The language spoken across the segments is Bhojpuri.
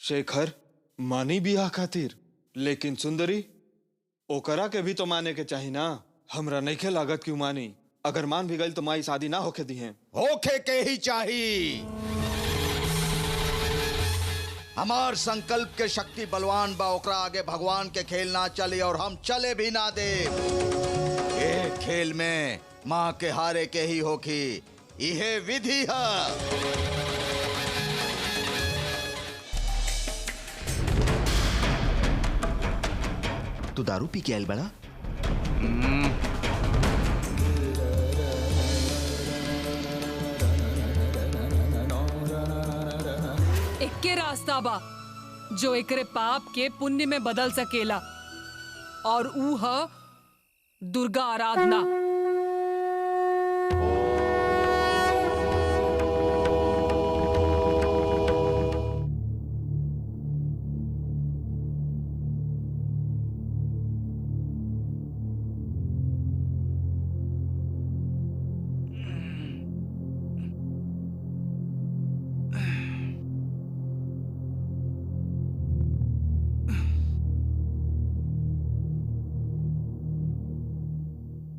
शेखर मानी बियाह खातिर, लेकिन सुंदरी ओकरा के भी तो माने के चाही ना। हमरा नइखे लागत क्यों मानी। अगर मान भी गई तो माई शादी ना होके दी है। होके के ही चाही। हमार संकल्प के शक्ति बलवान बा, ओकरा आगे भगवान के खेल ना चली और हम चले भी ना दे। ये खेल में माँ के हारे के ही होखी, इहे विधि है। तू दारू पी के आयल बड़ा? इक्के रास्ता बा जो एकरे पाप के पुण्य में बदल सकेला, और ऊ है दुर्गा आराधना।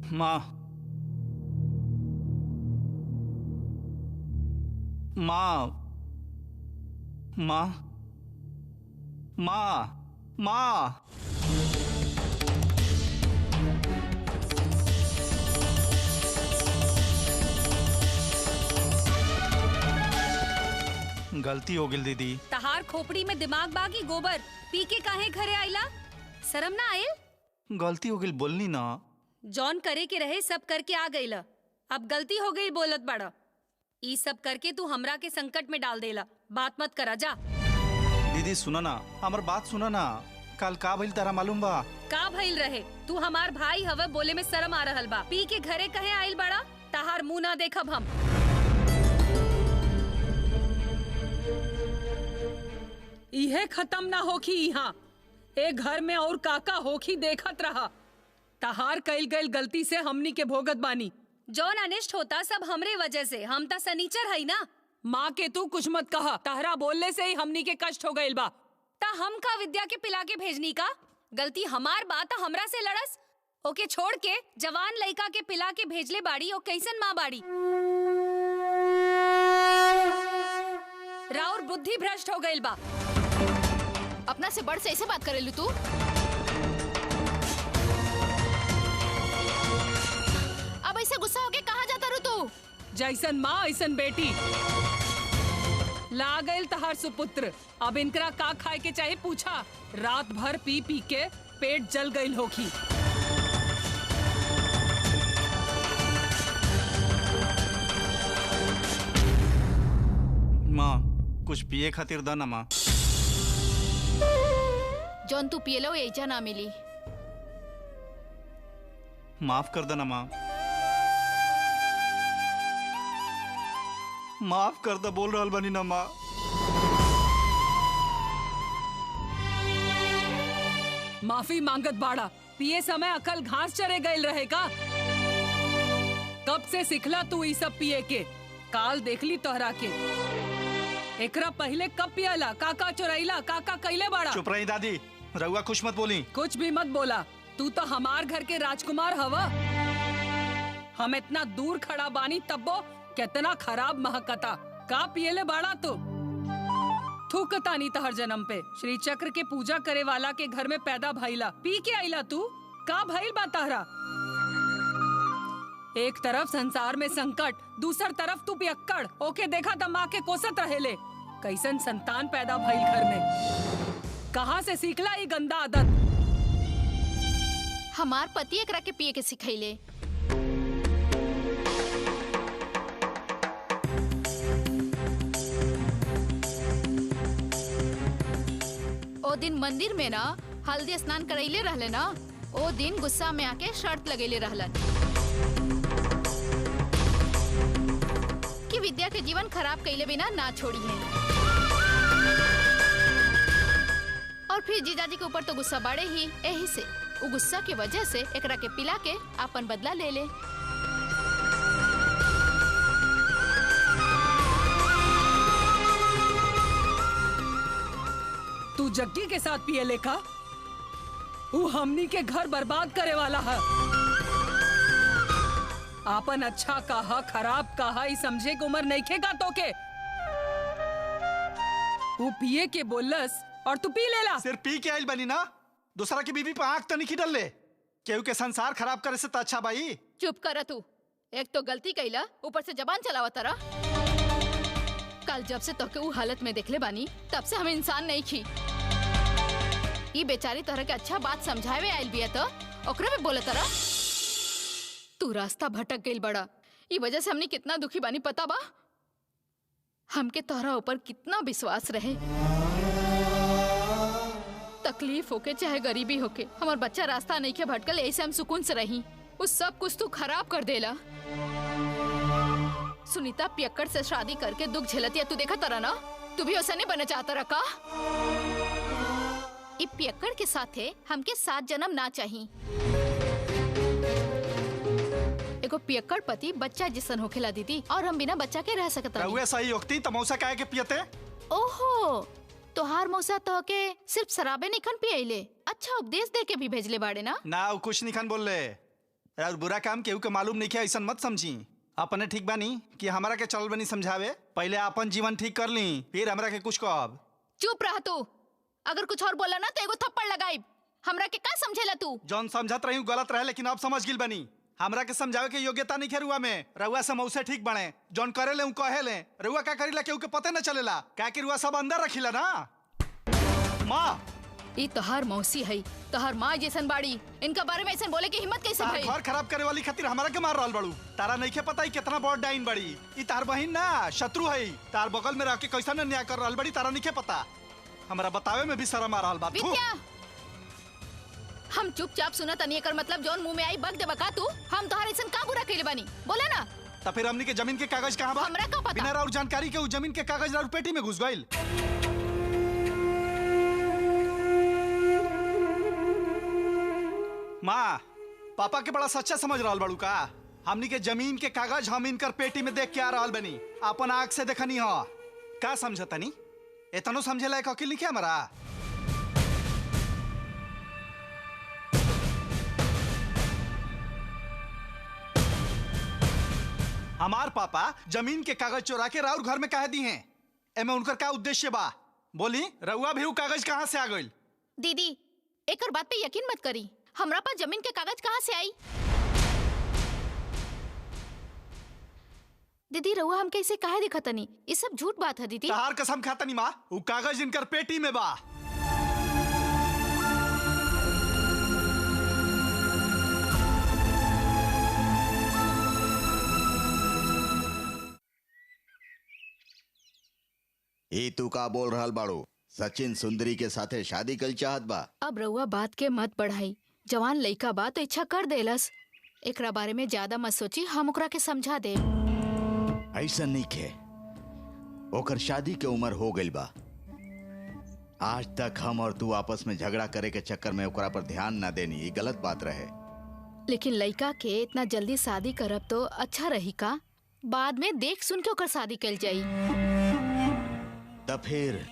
माँ, माँ, माँ, माँ, माँ। गलती हो गई दीदी। तहार खोपड़ी में दिमाग बागी गोबर पी के काहे घरे आइला? शर्म ना आयल? गलती हो गई बोलनी ना। जॉन करे के रहे सब करके आ गईला, अब गलती हो गई बोलत बड़ा। ई सब करके तू हमरा के संकट में डाल देला। बात मत करा जा। दीदी सुना ना, हमार बात सुना ना। कल का भइल तारा मालूम बा? का भइल रहे? तू हमार भाई हवे, बोले में शर्म आ रहल बा। पी के घरे कहे आइल बड़ा? तहार मुंह ना देखब हम। इहे खत्म ना होखी यहाँ। ए घर में और काका होखी देखत रहा। तहार कईल गईल गलती से हमनी के भोगत बानी। जौन अनिष्ट होता सब हमरे वजह से। हम ता सनीचर है ना। माँ के तू कुछ मत कहा, तहरा बोलने से ही हमनी के कष्ट हो गईल बा। ता हम का विद्या के पिला के भेजनी का? गलती हमार बात हमरा से लड़स। ओके छोड़ के जवान लड़का के पिला के भेजले बाड़ी। ओ कैसन माँ बाड़ी? राउर बुद्धि भ्रष्ट हो गईल बा। अपना से बड़ से ऐसे बात करेलू तू? अब ऐसे गुस्सा होके कहाँ जाता रू तू? जैसन माँ ऐसन बेटी। ला गईल तहार सुपुत्र। अब इनकरा का खाए के चाहे पूछा। रात भर पी पी के पेट जल गईल होखी। माँ कुछ पिए खातिर दा ना माँ। जौन तू पियलो ऐजा ना मिली। माफ कर देना माँ, माफ कर दे। बोल रहल बनी ना माँ। माफी मांगत बाड़ा। पिए समय अकल घास चरे गईल रहे का? कब से सिखला तू ई सब पिए के? काल देखली तोहरा के। एकरा पहले कब पियला? काका चोरैला? काका कैले बाड़ा? चुप रही दादी, रउआ कुछ मत बोली। कुछ भी मत बोला। तू तो हमार घर के राजकुमार हवा। हम इतना दूर खड़ा बानी तब्बो कितना खराब महकता। का पियले बाड़ा तू? थूकता नी तहर जन्म पे। श्री चक्र के पूजा करे वाला के घर में पैदा भइला, पी के आइला तू? का भइल बा तहरा? एक तरफ संसार में संकट, दूसर तरफ तू पियक्कड़। ओके देखा त माँ के कोसत रहेले। कैसन संतान पैदा भइल घर में। कहाँ से सीखला ये गंदा आदत? हमार पति एकरा के पिए के सिखैले। ओ दिन मंदिर में ना हल्दी स्नान करैले रहले ना, ओ दिन गुस्सा में आके शर्त लगेले रहलन कि विद्या के जीवन खराब कैले बिना ना छोड़ी है। और फिर जीजाजी के ऊपर तो गुस्सा बढ़े ही, यही से वो गुस्सा की वजह से एकरा के पिला के अपन बदला ले ले। तू जग्गी के साथ पिए लेका? वो हमनी के घर बर्बाद करे वाला है। आपन अच्छा कहा खराब कहा ई समझे के उम्र नहीं खेगा तो के। वो पिए के बोलस और तू पी लेला। सिर्फ पी के आइल बनी ना, दूसरा की बीवी पे आंख तो नहीं डल ले। केहू के संसार खराब करे से तो अच्छा भाई। चुप कर तू, एक तो गलती कैला, ऊपर से जबान चलावा तारा। कल जब से तोके वो हालत में देखले बानी तब से हम इंसान नहीं खी। ये बेचारी तरह के अच्छा बात समझावे आइल बिया तो ओकरे में बोले तारा। तू रास्ता भटक गइल बड़ा, ये वजह से हमने कितना दुखी बानी पता बा? हमके तोहरा ऊपर कितना विश्वास रहे। तकलीफ होके चाहे गरीबी होके हमार बच्चा रास्ता नहीं के भटकल, ऐसे हम सुकून से रही। उस सब कुछ तू खराब कर देला। सुनीता पियक्कड़ से शादी करके दुख झेलती है, तू देखा तारा ना? तू भी वैसा नहीं बनना चाहता रखा? इ पियक्कड़ के साथे हमके 7 जन्म ना चाहिए। एगो पियक्कड़ पति बच्चा जिसन होखेला दीदी, और हम बिना बच्चा के रह सकता नहीं। रहुए सही होती तमौसा काहे के पियते? ओहो, तोहार मौसा तो के सिर्फ शराबे निखन पियले, अच्छा उपदेश दे के भी भेजले बाड़े ना? ना वो कुछ निखन बोल ले। और बुरा काम केहू के मालूम नहीं किया ऐसा मत समझी। अपने ठीक बानी कि हमारा के चल बनी समझावे, पहले अपन जीवन ठीक कर ली फिर हमरा के कुछ कहब। चुप रह तू, अगर कुछ और बोला ना तो एगो थप्पड़ लगाई। हमरा के का समझेला तू? जौन समझत रही गलत रहे, लेकिन अब समझ गिल बनी। हमरा के समझावे के योग्यता नहीं रुआ में। रुआ से मौसे ठीक बने, जौन करे ले कहे ले। रुआ का करीला केहू के पते न चलेला, क्या कि रुआ सब अंदर रखीला ना। माँ, ई तोहार मौसी है, तोहार माँ जैसन बाड़ी, इनका बारे में ऐसा बोले की हिम्मत कैसे भई? घर खराब करे वाली खातिर हमारा के मार रहल बड़ू। तारा नहीं के पता ही कितना बड़ डाइन बड़ी। ई तार बहिन ना शत्रु है, तार बगल में रह के कैसा न्याय कर रहल बड़ी तारा नहीं के पता। हमरा बतावे में भी शर्म आ रहल बा। विद्या, हम चुपचाप सुनत तनी, एकर मतलब जौन मुंह में आई बक दे बका तू। हम तोहार ऐसन का बुरा कइले बानी, बोले ना? तो फिर हमनी के जमीन के कागज कहाँ बा? हमरा का पता? बिना राउर जानकारी के उ जमीन के कागज राउर पेटी में घुस गइल। माँ, पापा के बड़ा सच्चा समझ रहल बड़ू का? हमनी के जमीन के कागज हम इनकर पेटी में देख के आ रहल बनी, अपन आँख से देखनी हो। का समझतनी? इतनो समझे लायक अकिल नहीं हमारा? हमार पापा जमीन के कागज चुरा के राउर घर में काहे दी हैं? एमे उनकर का उद्देश्य बा? बोली, रउआ भी उ कागज कहाँ से आ गइल? दीदी, एकर बात पे यकीन मत करी। हमरा पास जमीन के कागज कहाँ से आई? दीदी रउआ हम कैसे काहे दिखतनी? ये सब झूठ बात है दीदी। तहार कसम खातनी माँ, उ कागज इनकर पेटी में बा। ई तू का बोल रहल बाड़ू? सचिन सुंदरी के साथे शादी कल चाहत बा? अब रउआ बात के मत बढ़ाई। जवान लइका बा तो इच्छा कर देलस। एकरा बारे में ज्यादा मत सोची, हम ओकरा के समझा दे। ऐसा नहीं खे, ओकर शादी के उम्र हो गइल बा। आज तक हम और तू आपस में झगड़ा करे के चक्कर में ओकरा पर ध्यान ना देनी, ये गलत बात रहे। लेकिन लइका के इतना जल्दी शादी करब तो अच्छा रही का? बाद में देख सुन के ओकर शादी कल जाई। तब फिर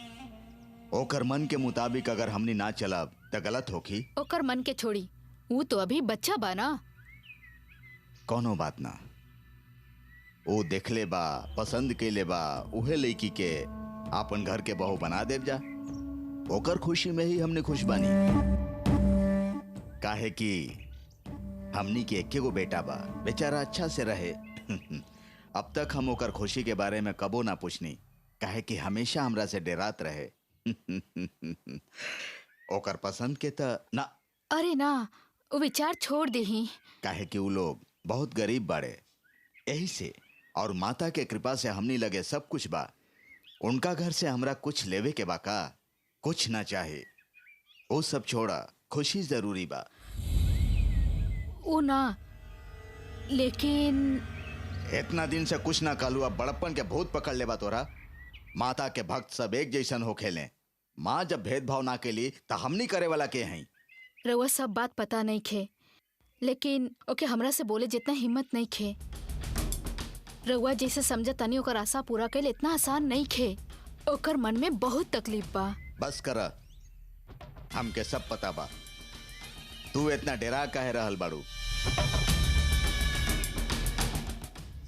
ओकर मन के मुताबिक अगर हमनी ना चलब तो गलत होखी। ओकर मन के छोड़ी, वो तो अभी बच्चा बा ना। कोनो बात ना, वो देखले बा, पसंद कैले बा, उहे लड़की के आपन घर के बहू बना देव जा। ओकर खुशी में ही हमने खुश बानी। काहे कि हमनी के एके गो बेटा बा, बेचारा अच्छा से रहे। अब तक हम ओकर खुशी के बारे में कबो ना पूछनी, काहे कि हमेशा हमरा से डरात रहे। ओकर पसंद के त ना। अरे ना, वो विचार छोड़ देही। काहे कि वो लोग बहुत गरीब बाड़े, यही से। और माता के कृपा से हमनी लगे सब कुछ बा। उनका घर से हमरा कुछ लेवे के बा का? कुछ ना चाहे, वो सब छोड़ा, खुशी जरूरी बा। वो ना, लेकिन इतना दिन से कुछ ना कालू, अब बड़प्पन के भूत पकड़ ले बा तोरा। माता के भक्त सब एक जैसन हो खेले। माँ जब भेदभाव ना केली तो हमनी करे वाला के हैं। रउआ सब बात पता नहीं खे, लेकिन ओके हमरा से बोले जितना हिम्मत नहीं खे। रउआ जैसे समझ तनी ओकर आशा पूरा कैल इतना आसान नहीं खे। ओकर मन में बहुत तकलीफ बा। बस कर, हमके सब पता बा। तू इतना डरा काहे रहल बाड़ू?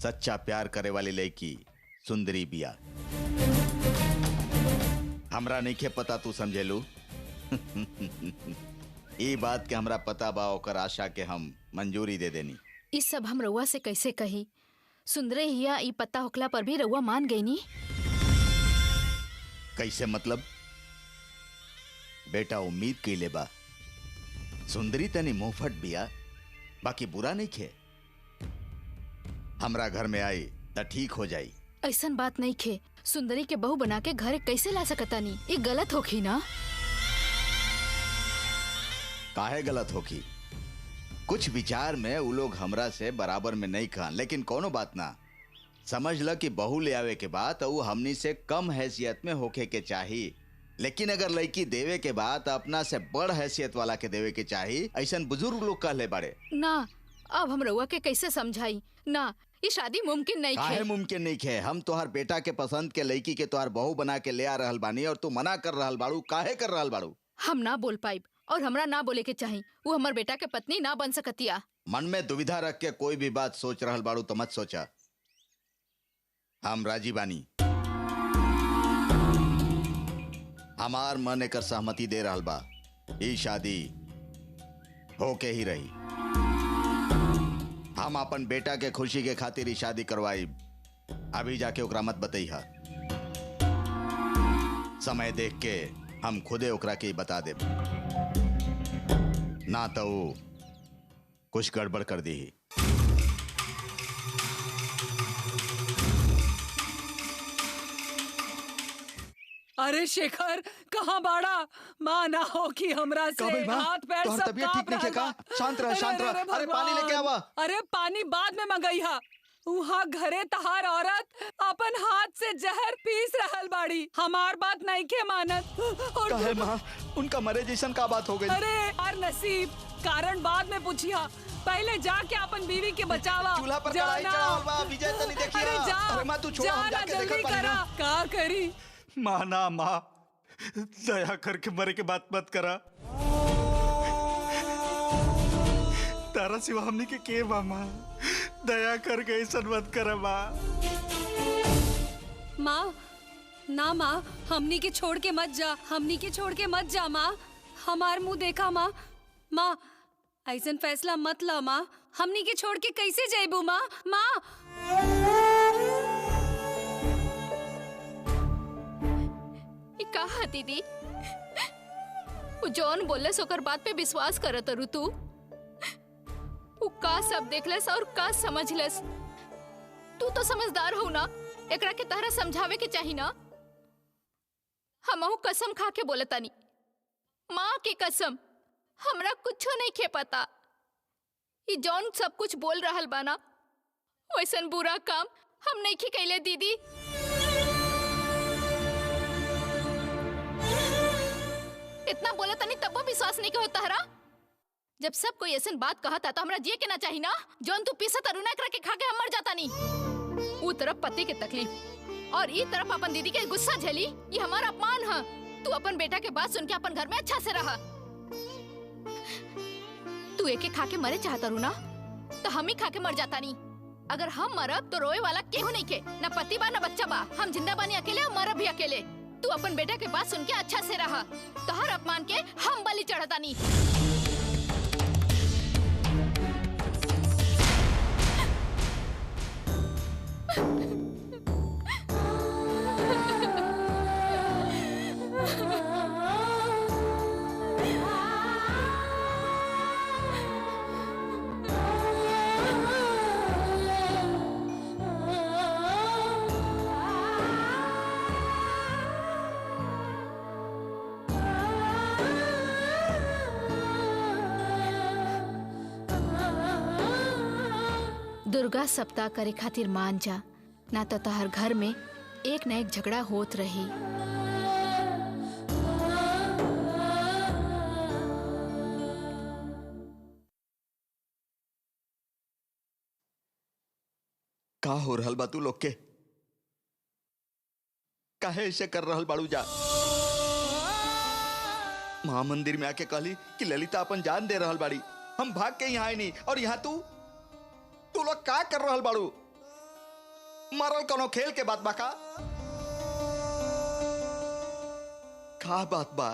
सच्चा प्यार करे वाली लड़की सुंदरी बिया। हमरा नइखे पता, तू समझेलू? ये बात के हमरा पता बा, ओकर आशा के हम मंजूरी दे देनी। इस सब हम रउआ से कैसे कही? सुंदरे हिया ई पता होखला पर भी रउआ मान गई नी? कैसे मतलब? बेटा उम्मीद कइले बा। सुंदरी तनी मुंहफट बिया, बाकी बुरा नहीं खे। हमरा घर में आई त ठीक हो जाई। ऐसन बात नहीं खे। सुंदरी के बहू बना के घरे कैसे ला सकता नी? ये गलत होखी ना? काहे गलत होखी? कुछ विचार में वो लोग हमरा से बराबर में नहीं खान, लेकिन कोनो बात ना। समझ ल कि बहू ले आवे के बाद वो हमनी से कम हैसियत में होखे के चाहिए, लेकिन अगर लड़की देवे के बाद अपना से बड़ हैसियत वाला के देवे के चाहिए, ऐसन बुजुर्ग लोग कहले बाड़े ना। अब हम रउआ के कैसे समझाई? ना, ये शादी मुमकिन नहीं काहे खे। मुमकिन नहीं खे? हम तोहार बेटा के पसंद के लड़की के तोहार बहू बना के ले आ रहल बानी और तू मना कर रहल बाड़ू। काहे कर रहल बाड़ू? हम ना बोल पाइब और हमरा ना बोले के चाही। वो हमार बेटा के पत्नी ना बन सकतिया। मन में दुविधा रख के कोई भी बात सोच रहल बाड़ू तो मत सोचा। हम राजी बानी। हमार मन एकर सहमति दे रहल बा। ई शादी होके ही रही। हम अपन बेटा के खुशी के खातिर ही शादी करवाई। अभी जाके ओकरा मत बतैहा। समय देख के हम खुदे ओकरा के बता देब, ना तो वो कुछ गड़बड़ कर दी। अरे शेखर, कहाँ बाड़ा? माँ ना हो कि हमरा से हाथ पैर सब तबीयत ठीक नहीं है का? शांत रह, शांत रह। अरे पानी लेके आवा। अरे पानी बाद में मंगाई हा। वहाँ घरे तहार औरत अपन हाथ से जहर पीस रहल बाड़ी। हमार बात नहीं के मानत। और काहे माँ? उनका मरे जैसन का बात हो गई? अरे यार नसीब, कारण बाद में पूछिया। पहले जाके अपन बीवी के बचावा। चूल्हा पर कढ़ाई चढ़ावल बा, विजय तनी देखिया। अरे जा, अरे माँ तू छोड़, हम जाके जल्दी देखत बानी करा। ना। का करी? माँ ना माँ, दया करके मरे के बात मत करा। तारा सिवा हमने के बा माँ? दया करके ऐसा मत करा माँ। माँ ना माँ, हमनी के छोड़ के मत जा। हमनी के छोड़ के मत जा माँ। हमार मुंह देखा माँ। माँ ऐसन फैसला मत ला माँ। हमनी के छोड़ के कैसे जाइबू माँ? माँ कहा दीदी, वो जौन बोले सोकर बात पे विश्वास करत रु तू? वो का सब देखलस और का समझलस? तू तो समझदार हो ना, एकरा के तहरा समझावे के चाही ना। हमहू कसम खा के बोलतानी, माँ की कसम, हमरा कुछो नहीं खे पता। ये जौन सब कुछ बोल रहल बाना, वैसन बुरा काम हम नहीं की कैले दीदी। इतना बोला तनी तब विश्वास नहीं कहो तहरा। जब सब कोई ऐसन बात कहा था तो हमरा जिए के ना चाही ना। जौन तू पीसा तरुना करा के खा के हम मर जाता नहीं। ऊ तरफ पति के तकलीफ और ई तरफ अपन दीदी के गुस्सा झेली, ये हमारा अपमान है। तू अपन बेटा के बात सुन के अपन घर में अच्छा से रहा। तू एक खा के मरे चाहता रू ना, तो हम ही खा के मर जाता नहीं। अगर हम मरब तो रोए वाला केहू नहीं के, ना पति बा ना बच्चा बा। हम जिंदा बानी अकेले और मरब भी अकेले। तू अपन बेटा के बात सुन के अच्छा से रहा, तो हर अपमान के हम बलि चढ़ता नहीं। दुर्गा सप्ताह करे खातिर मान जा, ना तो तहर घर में एक न एक झगड़ा होत रही। का हो रहल बा तू लोग के? काहे ऐसे कर रहल बाड़ू? जा महामंदिर में आके कहली कि ललिता अपन जान दे रहल बाड़ी, हम भाग के यहाँ आई नहीं, और यहाँ तू लोग का कर रहल बाड़ू? मरल कोनो खेल के बात बाका? का बात बा?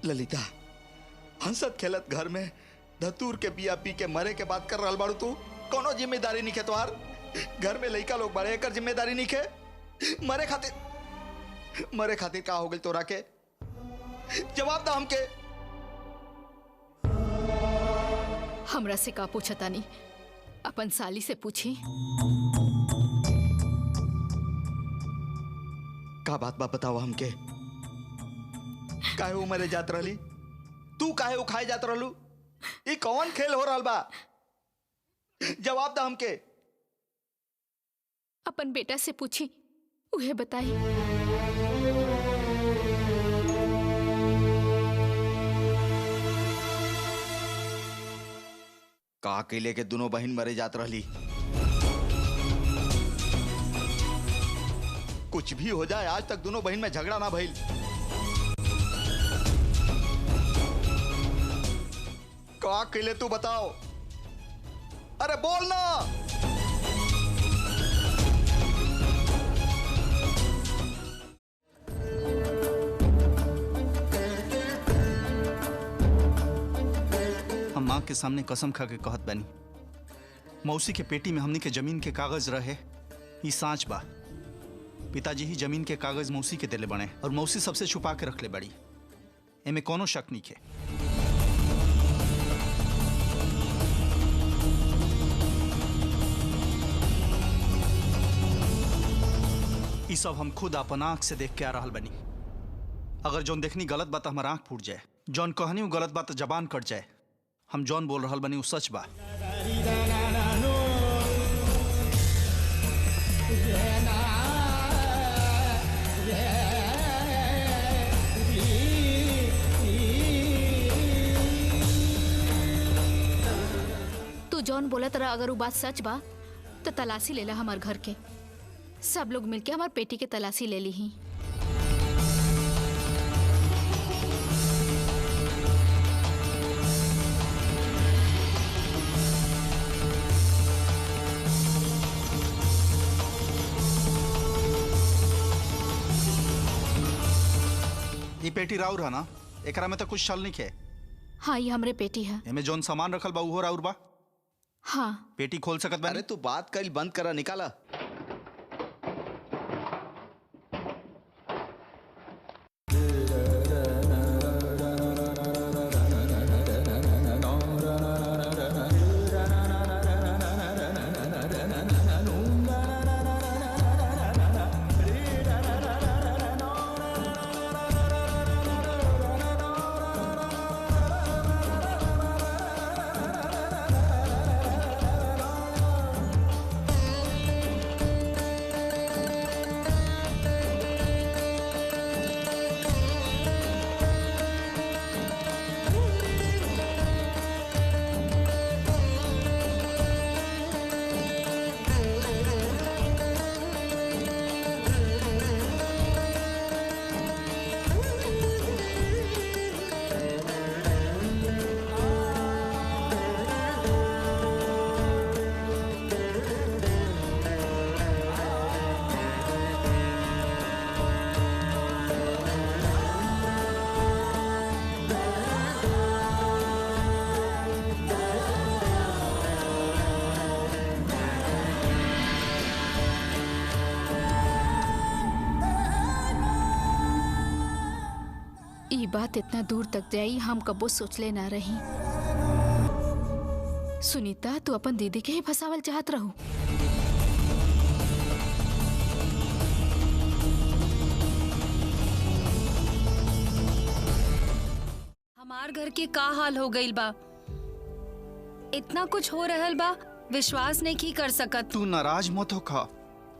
ललिता, हंसत खेलत घर में धतूर के बिया पी के मरे के बात कर रहल बाड़ू तू? कोनो जिम्मेदारी नहीं के तोहार? घर में लइका लोग बड़े, एकर जिम्मेदारी नहीं के? मरे खातिर का हो गई तोरा के? जवाब दा हमके। हमरा से का पूछता नहीं, अपन साली से पूछी। का बात बा बताओ हमके। काहे वो मरे जात रहली? तू काहे वो खाए जात रहलू? ये कौन खेल हो रहल बा? जवाब दा हमके। अपन बेटा से पूछी, उहे बताई। का अकेले के दोनों बहन मरे जात रहली? कुछ भी हो जाए, आज तक दोनों बहन में झगड़ा ना भइल। का अकेले तू बताओ? अरे बोल ना। हम माँ के सामने कसम खा के कहत बानी, मौसी के पेटी में हमनी के जमीन के कागज रहे, ई सांच बा। पिताजी ही जमीन के कागज मौसी के देले बने, और मौसी सबसे छुपा के रख ले बड़ी। एमे कोनो शक नहीं है। ई सब हम खुद अपन आंख से देख के आ रहल बनी। अगर जौन देखनी गलत बात हमार आंख फूट जाए, जौन कहनी वो गलत बात जबान कट जाए, हम जौन बोल रहल बनी वो सच बा। तू जौन बोलत रहा, अगर वो बात सच बा तो तलाशी लेला हमार घर के। सब लोग मिलके हमार पेटी के तलाशी ले ली ही। ये पेटी राउर है ना? एकरा में तो कुछ छल नहीं है। हाँ, ये हमरे पेटी है। एमे जौन सामान रखल बा उहो राउर बा? हाँ। पेटी खोल सकत बानी? अरे तू बात कल बंद करा, निकाला। ये बात इतना दूर तक जाई, हम कबो सोचले ना रही। सुनीता, तू अपन दीदी के ही फसावल चाहत रहू। हमार घर के का हाल हो गईल बा? इतना कुछ हो रहल बा, विश्वास नहीं की कर सकत। तू नाराज मत हो खा,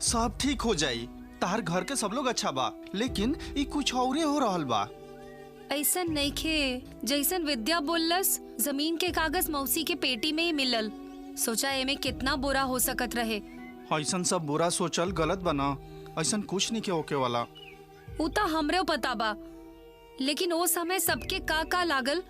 सब ठीक हो जाई। तार घर के सब लोग अच्छा बा, लेकिन ये कुछ और हो रहल बा। ऐसन नहीं खे जैसन विद्या बोललस, जमीन के कागज मौसी के पेटी में ही मिलल। सोचा एमे कितना बुरा हो सकत रहे। ऐसन सब बुरा सोचल गलत बना। ऐसा कुछ नहीं के होके वाला। उ तो हमरे पता बा, लेकिन वो समय सबके का लागल,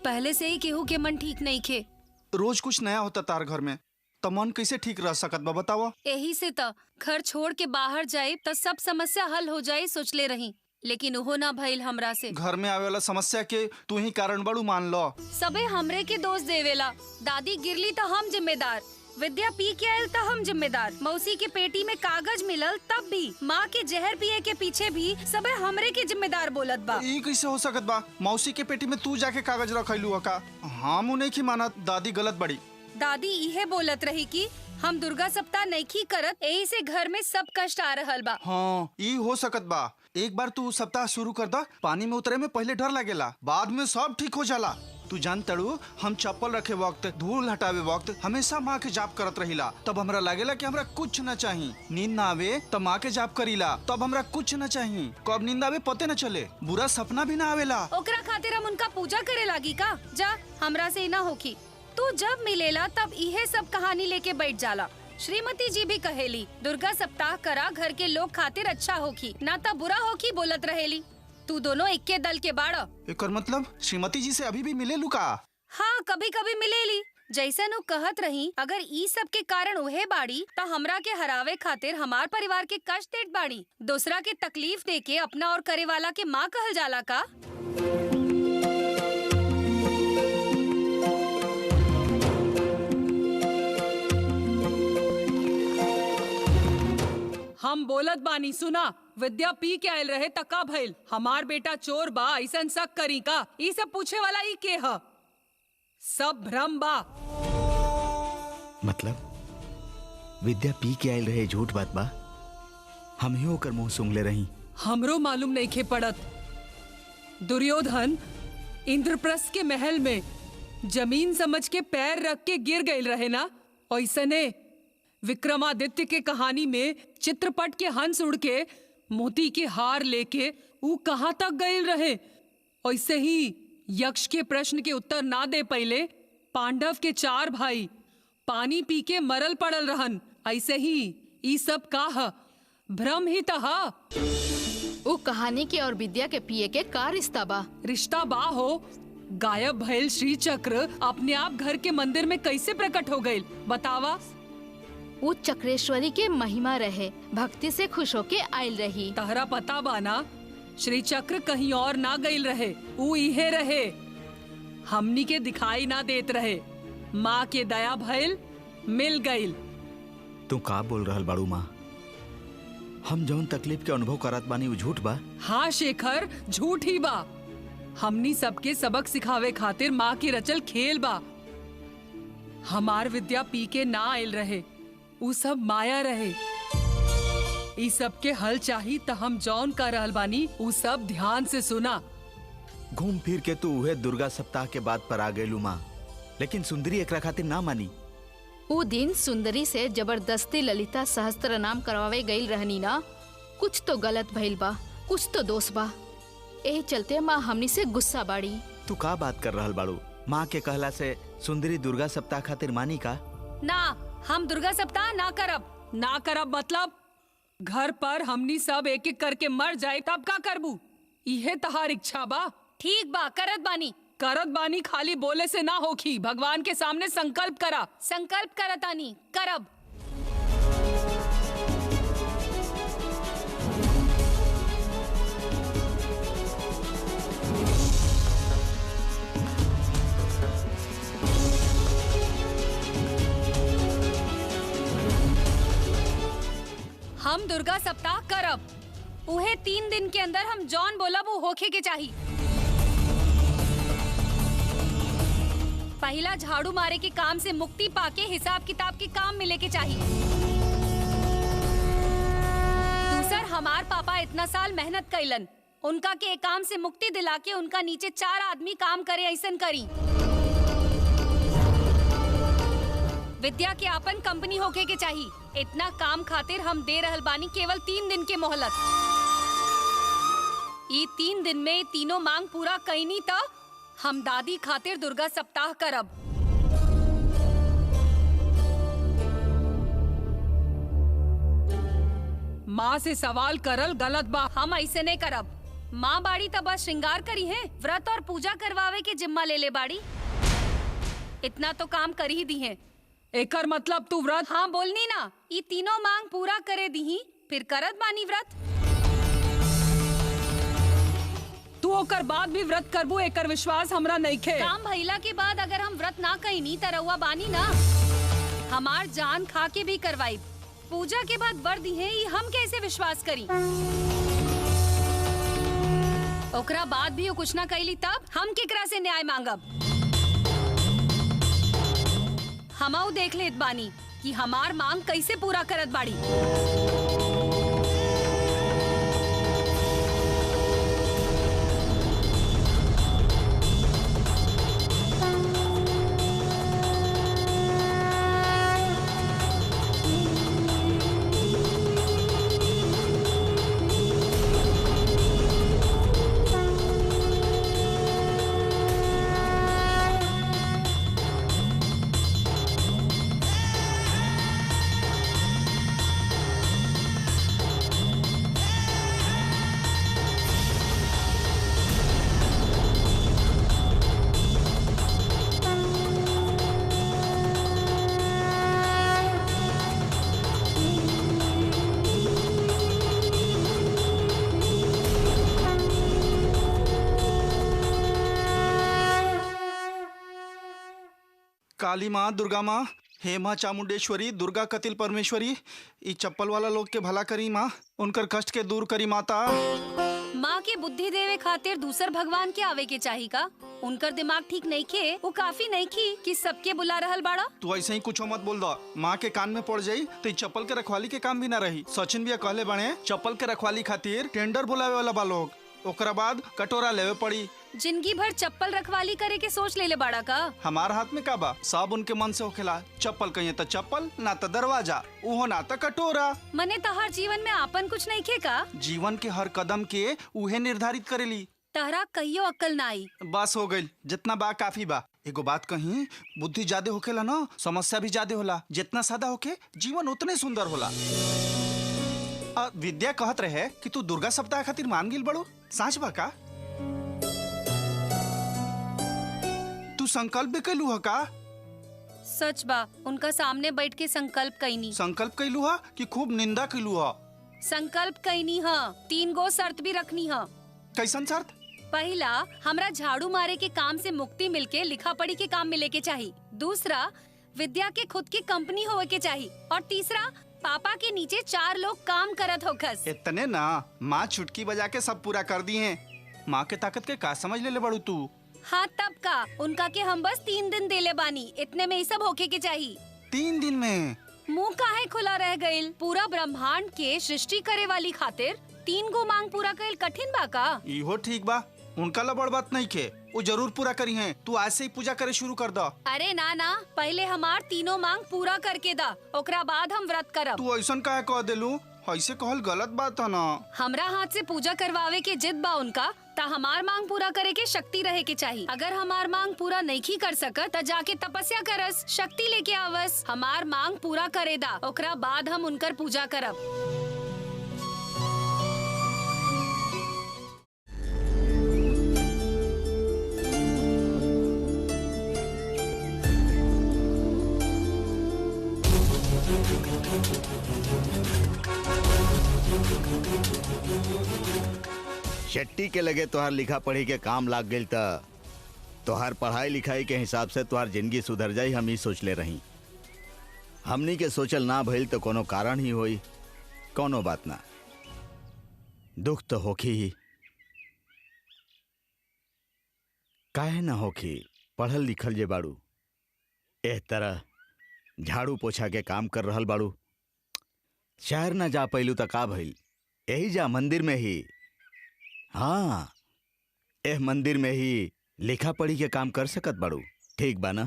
पहले से ही केहू के मन ठीक नहीं खे। रोज कुछ नया होता तार घर में, तो मन कैसे ठीक रह सकत बा बतावा। यही से तो घर छोड़ के बाहर जाए तो सब समस्या हल हो जाए सोचले रही, लेकिन वो ना भइल हमरा से। घर में आवे वाला समस्या के तू ही कारण बड़ू मान लो। सबे हमरे के दोष देवेला। दादी गिरली तो हम जिम्मेदार, विद्या पी के आयल तो हम जिम्मेदार, मौसी के पेटी में कागज मिलल तब भी, माँ के जहर पिए के पीछे भी सबे हमरे के जिम्मेदार बोलत बा। ये कैसे हो सकत बा? मौसी के पेटी में तू जाके कागज रखैलू का? हम उन्हें की माना, दादी गलत बड़ी। दादी इहे बोलत रही कि हम दुर्गा सप्ताह नहीं करत, यही से घर में सब कष्ट आ रहल बा। हाँ, ये हो सकत बा। एक बार तू सप्ताह शुरू कर दा, पानी में उतरे में पहले डर लगेला, बाद में सब ठीक हो जाला। तू जान तड़ू, हम चप्पल रखे वक्त, धूल हटावे वक्त हमेशा माँ के जाप करत रहिला, तब हमरा लागेला कि हमरा कुछ न चाहिए। नींद ना आवे तब माँ के जाप करीला, तब हमरा कुछ न चाहिए। कब नींद आवे पते न चले, बुरा सपना भी ना आवेला। ओकरा खातिर हम उनका पूजा करे लागी का? जा, हमरा से ना होखी। तू जब मिलेला तब इहे सब कहानी लेके बैठ जाला। श्रीमती जी भी कहेली दुर्गा सप्ताह करा, घर के लोग खातिर अच्छा होखी, ना ता बुरा होखी बोलत रहेली। तू दोनों इक्के दल के बाड़ा। एकर मतलब श्रीमती जी से अभी भी मिले लुका? हाँ, कभी कभी मिलेली। जैसा नु कहत रही, अगर ई सब के कारण उहे बाड़ी तो हमरा के हरावे खातिर हमार परिवार के कष्ट देत बाड़ी। दूसरा के तकलीफ दे के अपना और करे वाला के माँ कहल जाला का? हम बोलत बानी सुना, विद्या पी के आयल रहे तका भइल, हमार बेटा चोर बा ऐसन शक करी का? ई सब पूछे वाला ई के ह? सब भ्रम बा। मतलब विद्या पी के आयल रहे झूठ बात बा? हम ही होकर मुंह सूंघले रही। हमरो मालूम नहीं खे पड़त। दुर्योधन इंद्रप्रस्थ के महल में जमीन समझ के पैर रख के गिर गईल रहे ना, ऐसने विक्रमादित्य के कहानी में चित्रपट के हंस उड़ के मोती के हार लेके वो कहाँ तक गए रहे। ऐसे ही यक्ष के प्रश्न के उत्तर ना दे पहले पांडव के 4 भाई पानी पी के मरल पड़ल रहन। ऐसे ही ई सब का भ्रम ही तहा। वो कहानी के और विद्या के पिए के का रिश्ता बा? रिश्ता बा हो। गायब भइल श्री चक्र अपने आप घर के मंदिर में कैसे प्रकट हो गई बतावा? वो चक्रेश्वरी के महिमा रहे, भक्ति से खुश होके आयल रही। तहरा पता बाना, श्री चक्र कहीं और ना गईल रहे, वो इहे रहे। हमनी के दिखाई ना देत रहे, माँ के दया भइल मिल गईल। तू का बोल रहल बाड़ू माँ? हम जौन तकलीफ के अनुभव करत बानी वो झूठ बा? हाँ शेखर, झूठ ही बा। हमनी सबके सबक सिखावे खातिर माँ की रचल खेल बा। हमार विद्या पी के ना आयल रहे, उ सब माया रहे। ई सब के हल चाही त हम जौन कर रहल बानी उ सब ध्यान से सुना। घूम फिर के तू उहे दुर्गा सप्ताह के बाद पर आ गयलू माँ, लेकिन सुंदरी एकरा खातिर ना मानी। वो दिन सुंदरी से जबरदस्ती ललिता सहस्त्र नाम करवावे गईल रहनी ना, कुछ तो गलत भइल बा, कुछ तो दोष बा। यही चलते माँ हमनी से गुस्सा बाड़ी। तू का बात कर रहल बाड़ू? माँ के कहला से सुंदरी दुर्गा सप्ताह खातिर मानी का? ना, हम दुर्गा सप्ताह ना करब। ना करब मतलब घर पर हमनी सब एक एक करके मर जाए तब का करबू? इहे तहार इच्छा बा? ठीक बा, करत बानी। करत बानी खाली बोले से ना होखी, भगवान के सामने संकल्प करा। संकल्प करतानी, करब। हम दुर्गा सप्ताह करब। उहे 3 दिन के अंदर हम जॉन बोलब वो होखे के चाही। पहला झाड़ू मारे के काम से मुक्ति पाके हिसाब किताब के काम मिले के चाहिए। दूसर, हमार पापा इतना साल मेहनत कैलन, उनका के एक काम से मुक्ति दिला के उनका नीचे 4 आदमी काम करे ऐसन करी। विद्या के आपन कंपनी होके के चाहिए। इतना काम खातिर हम दे रहल बानी केवल 3 दिन के मोहलत। ये 3 दिन में तीनों मांग पूरा कईनी त हम दादी खातिर दुर्गा सप्ताह करब। माँ से सवाल करल गलत बा। हम ऐसे नहीं करब। माँ बाड़ी तब बस श्रृंगार करी है, व्रत और पूजा करवावे के जिम्मा ले ले बाड़ी। इतना तो काम कर ही दी है। एकर मतलब तू व्रत? हाँ बोलनी ना, ये तीनों मांग पूरा करे दी फिर करत बानी व्रत। तू ओकर बाद भी व्रत करबू, एकर विश्वास हमरा नहीं खे। काम भइला के बाद अगर हम व्रत ना कईनी त रउआ बानी ना, हमार जान खा के भी करवाई। पूजा के बाद वर दी है, ये हम कैसे विश्वास करी? ओकरा बाद भी वो कुछ ना कैली तब हम केकरा से न्याय मांगब? हमऊ देख लेत बानी कि हमार मांग कैसे पूरा करत बाड़ी। काली माँ, दुर्गा माँ, हे माँ चामुंडेश्वरी, दुर्गा कतिल परमेश्वरी, ई चप्पल वाला लोग के भला करी माँ, उनकर कष्ट के दूर करी माता। माँ के बुद्धि देवे खातिर दूसर भगवान के आवे के चाही का? उनकर दिमाग ठीक नहीं खे, वो काफी नहीं की कि सबके बुला रहल बाड़ा। तू ऐसे ही कुछ मत बोल दो, माँ के कान में पड़ जाई तो चप्पल के रखवाली के काम भी ना रही। सचिन भी कहले बने चप्पल के रखवाली खातिर टेंडर बुलावे वाला बा लोग, ओकरा बाद कटोरा लेवे पड़ी। जिंदगी भर चप्पल रखवाली करे के सोच ले ले बाड़ा का? हमार हाथ में का बा, सब उनके मन से होखेला। चप्पल कहिए तो चप्पल, ना तो दरवाजा, उहो ना तो कटोरा। मने तहार जीवन में आपन कुछ नहीं खे का? जीवन के हर कदम के उहे निर्धारित करेली। तहरा कहियो अक्ल ना आई। बस हो गई, जितना बा काफी बा। एगो बात कही, बुद्धि ज्यादा होखेला ना, समस्या भी ज्यादा होला। जितना सादा होके जीवन उतने सुंदर होला। विद्या कहत रहे कि तू दुर्गा सप्ताह खातिर मान गिल बड़ो, साँच बा का? तू संकल्प भी कैलू है का? सच बा, उनका सामने बैठ के संकल्प कईनी। संकल्प कैलू है कि खूब निंदा कैलू है? संकल्प कईनी है, 3 गो शर्त भी रखनी है। कैसन शर्त? पहला, हमरा झाड़ू मारे के काम से मुक्ति मिलके लिखा पढ़ी के काम मिले के चाहिए। दूसरा, विद्या के खुद की कंपनी होवे के चाहिए। और तीसरा, पापा के नीचे 4 लोग काम करत होखस। इतने ना, माँ चुटकी बजा के सब पूरा कर दी हैं। माँ के ताकत के का समझ ले बड़ू तू? हाँ तब का, उनका के हम बस 3 दिन देले बानी, इतने में ही सब होके के चाहिए। 3 दिन में? मुंह काहे खुला रह गइल? पूरा ब्रह्मांड के सृष्टि करे वाली खातिर 3 गो मांग पूरा कइल कठिन बा का? इहो ठीक बा, उनका ला बड़ बात नहीं के, वो जरूर पूरा करी है। तू आज से ही पूजा करे शुरू कर दो। अरे ना ना, पहले हमार तीनों मांग पूरा करके दा, ओकरा बाद हम व्रत करब। तू ऐसा काहे कह देलू? ऐसे कहल गलत बात है ना। हमरा हाथ से पूजा करवावे के जिद बा उनका, ता हमार मांग पूरा करे के शक्ति रहे के चाहिए। अगर हमार मांग पूरा नहीं कर सकत त जाके तपस्या करस, शक्ति लेके आवस। हमार मांग पूरा करे दा, ओकरा बाद हम उनकर पूजा करब। शेट्टी के लगे तोहार लिखा पढ़ी के काम लाग गई त तोहार पढ़ाई लिखाई के हिसाब से तोहार जिंदगी सुधर जाई, हम ही सोच ले रही। हमनी के सोचल ना भइल तो कोनो कारण ही होई। कोनो बात ना, दुख तो होखी ही, काहे ना होखी। पढ़ल लिखल जे बाड़ू, एह तरह झाड़ू पोछा के काम कर रहल बाड़ू। शहर ना जा पैलू त का भइल, यही जा मंदिर में ही। हाँ, एह मंदिर में ही लिखा पढ़ी के काम कर सकत बाड़ू, ठीक बा ना?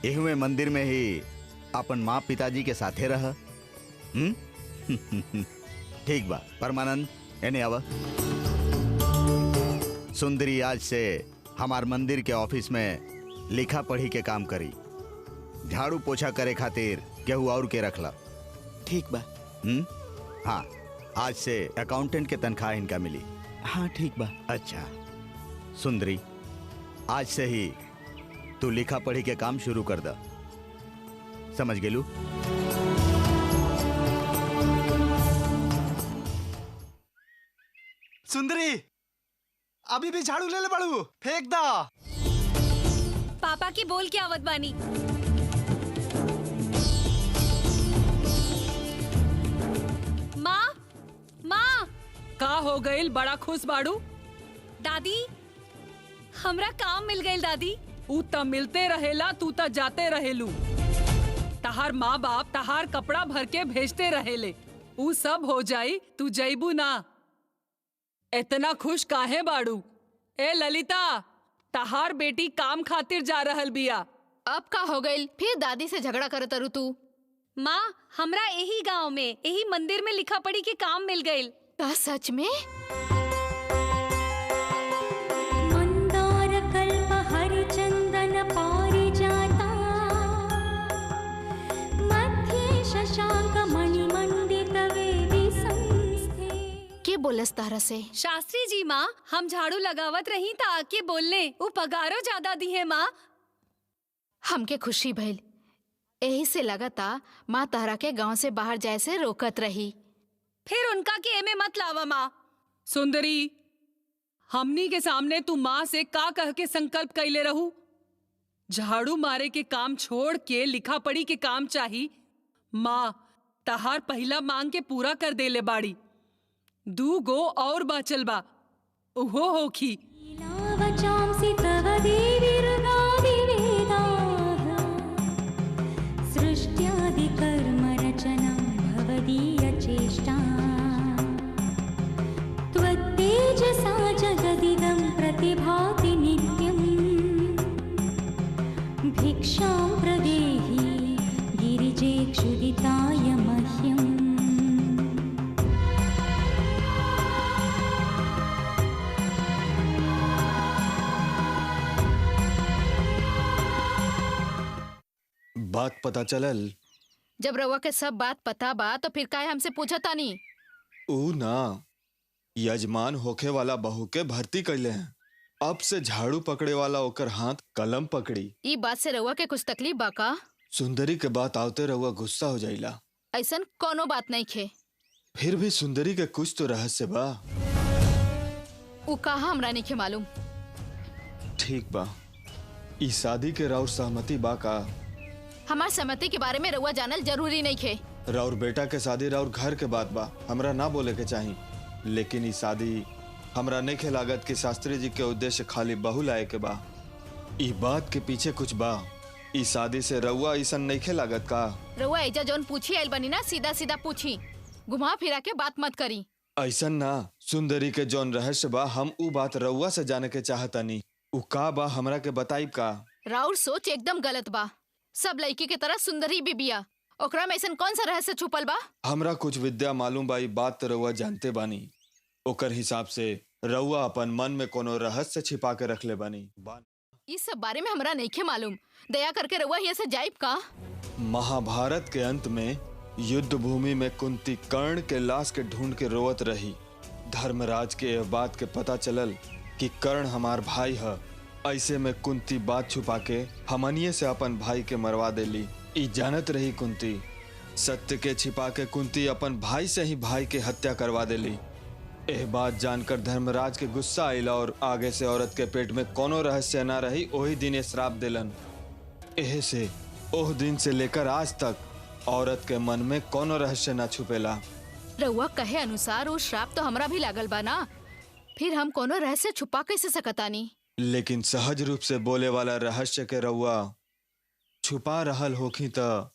एहुए मंदिर में ही अपन माँ पिताजी के साथे रह। ठीक बा परमानंद, एने आवा। सुंदरी आज से हमार मंदिर के ऑफिस में लिखा पढ़ी के काम करी। झाड़ू पोछा करे खातिर केहू और के रखला। ठीक बा। हाँ, आज से अकाउंटेंट के तनख्वाह इनका मिली। हाँ ठीक बा। अच्छा सुंदरी, आज से ही तू लिखा पढ़ी के काम शुरू कर दा, समझ गेलू? सुंदरी, अभी भी झाड़ू ले ले बड़ू, फेंक दा। पापा की बोल के आवत बानी। माँ, माँ, का हो गईल बड़ा खुश बाड़ू? दादी, हमरा काम मिल गई दादी। ऊ त मिलते रहेला, तू त जाते रहेलू। तहार माँ बाप तहार कपड़ा भर के भेजते रहेले, ऊ सब हो जाई, तू जईबू ना। इतना खुश काहे बाड़ू? ए ललिता, तहार बेटी काम खातिर जा रहल बिया। अब का हो गई? फिर दादी से झगड़ा करत अरु तू? माँ, हमरा यही गांव में यही मंदिर में लिखा पढ़ी के काम मिल गई। का सच में? मंदार कल्प हरिचंदन पारिजाता मध्ये शशांक मणिमंडित वेदी संस्थे। के बोलस तारा से? शास्त्री जी माँ, हम झाड़ू लगावत रही था आके बोलने, वो पगारो ज्यादा दी है माँ। हमके खुशी भइल, यही से लगता माँ तारा के गांव से बाहर जाए से रोकत रही। फिर उनका के एमे मत लावा माँ। सुंदरी, हमनी के सामने तू माँ से का कह के संकल्प कैले रहू? झाड़ू मारे के काम छोड़ के लिखा पढ़ी के काम चाही। माँ तहार पहला मांग के पूरा कर देले बाड़ी, 2 गो और बाचल बा, उहो होखी। लीलावचांसि तव देवीर्गादिवेदाः सृष्ट्यादिकर्मरचनं भवदीयचेष्टा त्वत्तेजसा जगदिदं प्रतिभाति नित्यम् भिक्षां प्रदेहि गिरिजे क्षुदिताय मह्यम्। बात पता चलल? जब रउआ के सब बात पता बा तो फिर काहे हमसे पूछा तानी? ऊ ना, यजमान होखे वाला बहू के भर्ती कैले हैं। अब से झाड़ू पकड़े वाला ओकर हाथ कलम पकड़ी। ई बात से रउआ के कुछ तकलीफ बा का? सुंदरी के बात आवते रहुआ गुस्सा हो जाइला। ऐसन कोनो बात नहीं खे। फिर भी सुंदरी के कुछ तो रहस्य बा। ऊ कहा हमरा नहीं खे मालूम। ठीक बा, ई शादी के राउर सहमति बा का? हमार सहमति के बारे में रउआ जानल जरूरी नहीं खे। राउर बेटा के शादी राउर घर के बात बा, हमरा ना बोले के चाही। लेकिन ई शादी हमरा नहीं लागत कि शास्त्री जी के उद्देश्य खाली बहू लाए के बा। ई बात के पीछे कुछ बा। ई शादी से रउआ ऐसा नहीं लागत का? रउआ एजा जौन पूछी आइल बनी ना, सीधा सीधा पूछी, घुमा फिरा के बात मत करी। ऐसा ना, सुंदरी के जौन रहस्य बा हम ऊ बात रउआ से जाने के चाहतनी। ऊ का बा हमरा के बताइब का? राउर सोच एकदम गलत बा। सब लड़की के तरह सुंदरी भी बिया, ओकरा में ऐसन कौन सा रहस्य छुपल बा? हमरा कुछ विद्या मालूम बा, ई बात तो रउआ जानते बानी। ओकर हिसाब से रउआ अपन मन में कोनो रहस्य छिपा के रख ले बानी। इस सब बारे में हमरा नहीं खे मालूम। दया करके रउआ यहाँ से जाइब का? महाभारत के अंत में युद्ध भूमि में कुंती कर्ण के लाश के ढूंढ के रोवत रही। धर्मराज के यह बात के पता चलल कि कर्ण हमार भाई है। ऐसे में कुंती बात छुपा के हमनिये से अपन भाई के मरवा देली। ई जानत रही कुंती, सत्य के छिपा के कुंती अपन भाई से ही भाई के हत्या करवा देली। यह बात जानकर धर्मराज के गुस्सा आइला और आगे से औरत के पेट में कोनो रहस्य ना रही, वही दिन श्राप दिलन। एह से ओह दिन से लेकर आज तक औरत के मन में कोनो रहस्य ना छुपेला। रउआ कहे अनुसार वो श्राप तो हमरा भी लागल बा ना, फिर हम कोनो रहस्य छुपा कैसे सकतानी? लेकिन सहज रूप से बोले वाला रहस्य के रउआ छुपा रहल होखी त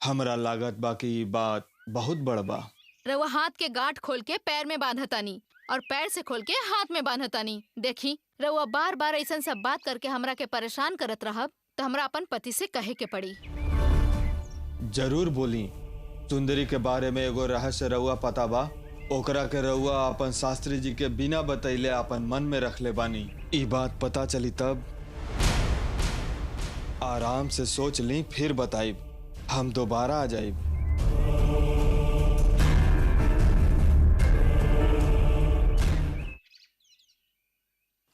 हमरा लागत बा कि ई बात बहुत बड़ बा। रउआ हाथ के गांठ खोल के पैर में बांधतानी और पैर से खोल के हाथ में बांधतानी। देखी, रउआ बार बार ऐसा सब बात करके हमरा के परेशान करत रहब तो हमरा अपन पति से कहे के पड़ी। जरूर बोली। सुंदरी के बारे में एगो रहस्य रउआ पता बा? ओकरा के रउआ अपन शास्त्री जी के बिना बतैले अपन मन में रख ले बानी। ई बात पता चली तब आराम से सोच ली, फिर बताइब। हम दोबारा आ जाइब।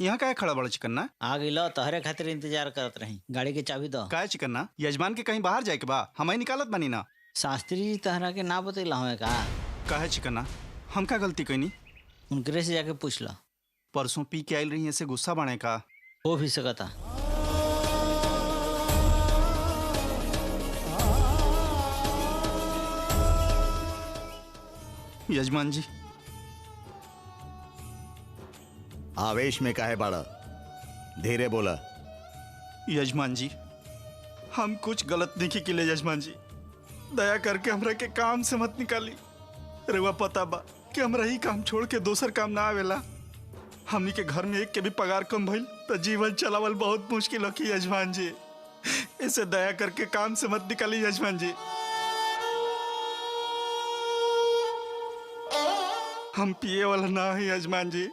यहाँ का खड़ा बड़ा चिकन्ना? आ गइलो, तहरे खातिर इंतजार करत रही। गाड़ी के चाबी दो। का चिकन्ना? यजमान के कहीं बाहर जाए के बा? हमें निकालत बनी ना। शास्त्री जी तहरा के ना बतैला हमें का? काहे चिकन्ना? हम का गलती कईनी? उनकरे से जाके पूछ ला। परसों पी के आइल रही, ऐसे गुस्सा बने का? हो भी सकता। यजमान जी, आवेश में काहे बाड़ा? धीरे बोला। यजमान जी, हम कुछ गलत नहीं की ले यजमान जी। दया करके हमरा के काम से मत निकाली। रउआ पता बा कि हमरा ही काम छोड़ के दोसर काम ना आवेला। हमनी के घर में एक के भी पगार कम भइल तो जीवन चलावल बहुत मुश्किल होगी यजमान जी। इसे दया करके काम से मत निकाली यजमान जी। हम पिए वाला ना है यजमान जी।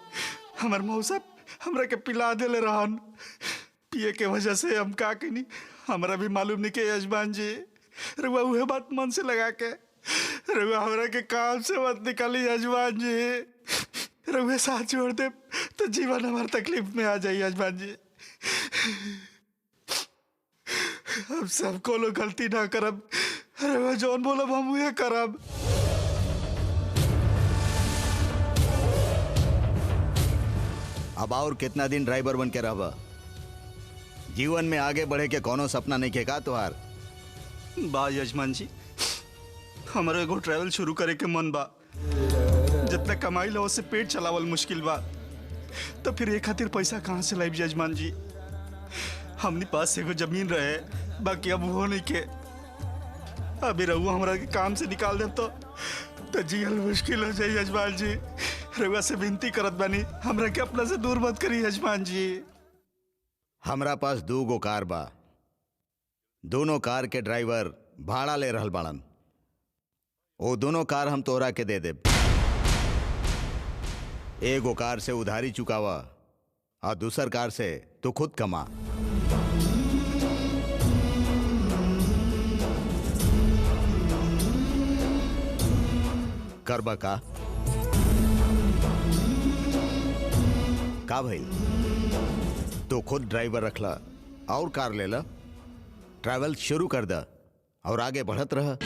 हमार मौसा हमरा के पिला देले रहन। पिए के वजह से हम का कनी हमरा भी मालूम नहीं के यजमान जी। रउआ उहे बात मन से लगा के रउआ हमरा के काम से मत निकाली यजमान जी। रउआ साथ जोड़ दे तो जीवन हमार तकलीफ में आ जाए यजमान जी। हम सब कोनो गलती ना करब। रउआ जौन बोलब हम उहे करब। अब और कितना दिन ड्राइवर बन के रहबा? जीवन में आगे बढ़े के कोनो सपना नहीं के का तुहार? बा यजमान जी, हमारा एगो ट्रैवल शुरू करे के मन बा। जितना कमाई लो उससे पेट चलावल मुश्किल बा, तो फिर एक खातिर पैसा कहाँ से लाइब यजमान जी? हमनी पास एगो जमीन रहे, बाकी अब वो नहीं के। अभी रहुआ हमरा के काम से निकाल दे तो जीवन मुश्किल हो जाए यजमान जी। रउआ से विनती करत बानी, हमरा के अपना से दूर मत करी यजमान जी। हमरा पास 2 गो कार बा। दोनों कार के ड्राइवर भाड़ा ले रहल बाड़न। वो दोनों कार हम तोहरा के दे देब। एगो कार से उधारी चुकावा और दूसर कार से तू खुद कमा। करबा का भाई? तो खुद ड्राइवर रखला और कार लेला, ट्रैवल शुरू कर दा और आगे बढ़त रहा।